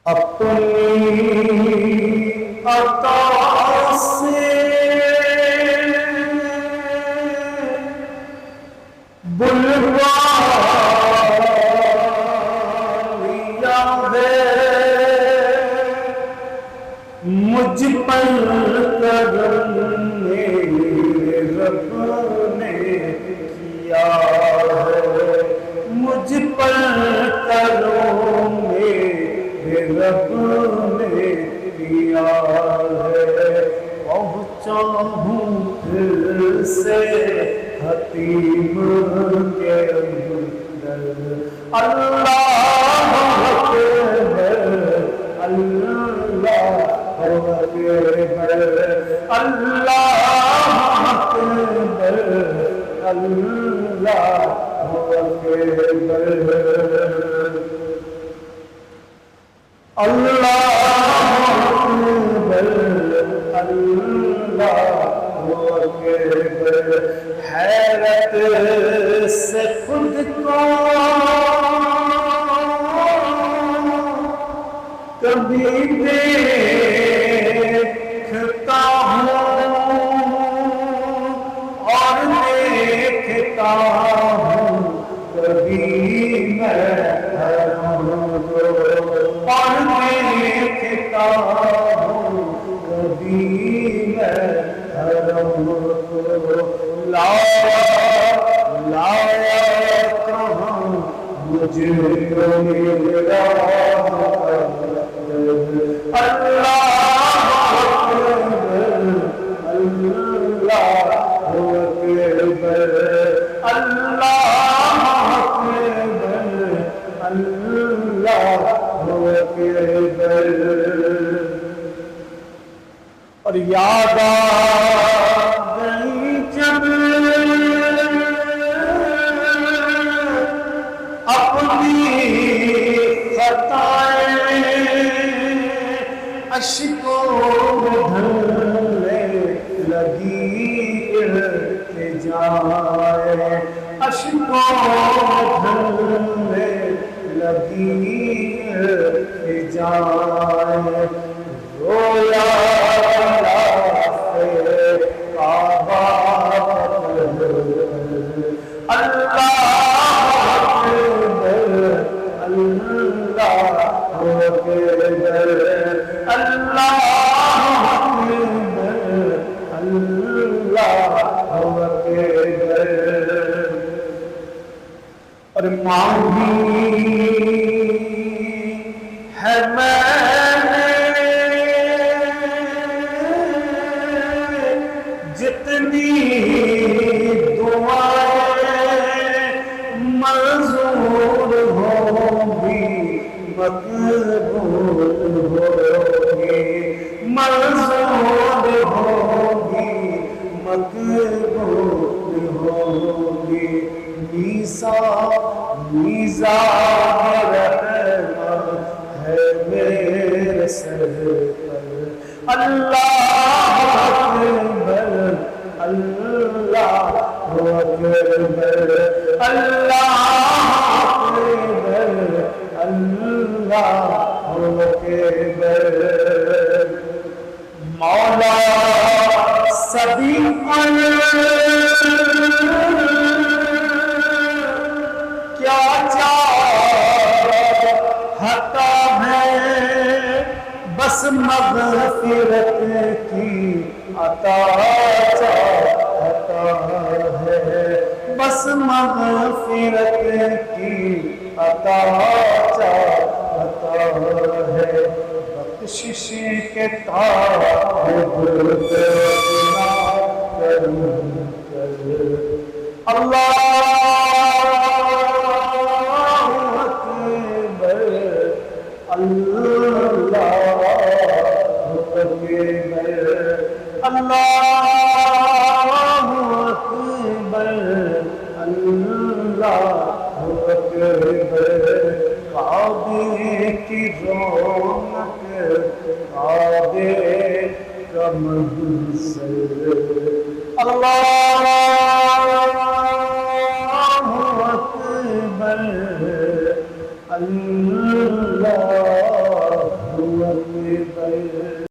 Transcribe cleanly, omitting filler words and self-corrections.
اپنی عطا سے بلوا لیا ہے، مجھ پر کرم رب نے کیا ہے، مجھ پر کرم رب نے کیا ہے، پہنچا ہوں پھر سے حتیم کے اندر، اللہ اکبر اللہ اکبر اللہ اکبر اللہ اکبر اللہ اکبر اللہ اکبر، حیرت سے خود کو کبھی دیکھتا ہوں اور دیکھتا ہوں کبھی میں حیران اور دیکھتا ہوں کبھی میں حیران، لایا کہاں مجھے میرا اللہ اکبر اللہ اکبر اللہ اکبر اللہ اکبر، اور یاد آ گئی جب اپنی خطائیں اشکوں میں ڈھلنے لگی التجائیں، اشکوں میں ڈھلنے لگی التجائیں، رویا کعبہ اللہ اکبر اللہ اکبر اللہ اکبر اللہ اکبر، اور مانگی ہے میں نے جتنی منظور ہوگی مقبول ہوگی، منظور ہوگی مقبول ہوگی، میزان رحمت ہے میرے سر پر، اللہ اکبر اللہ اکبر اللہ اکبر اللہ اکبر، مولا سبھی پر کیا چاہتا ہے، بس مغفرت کی عطا چاہتا ہے، بس مغفرت کی عطا چاہتا ہے، بخشش کے طالب اللہ اکبر اللہ اکبر اللہ اکبر اللہ اکبر، کعبے کی رونق کعبے کا منظر، اللہ اکبر اللہ در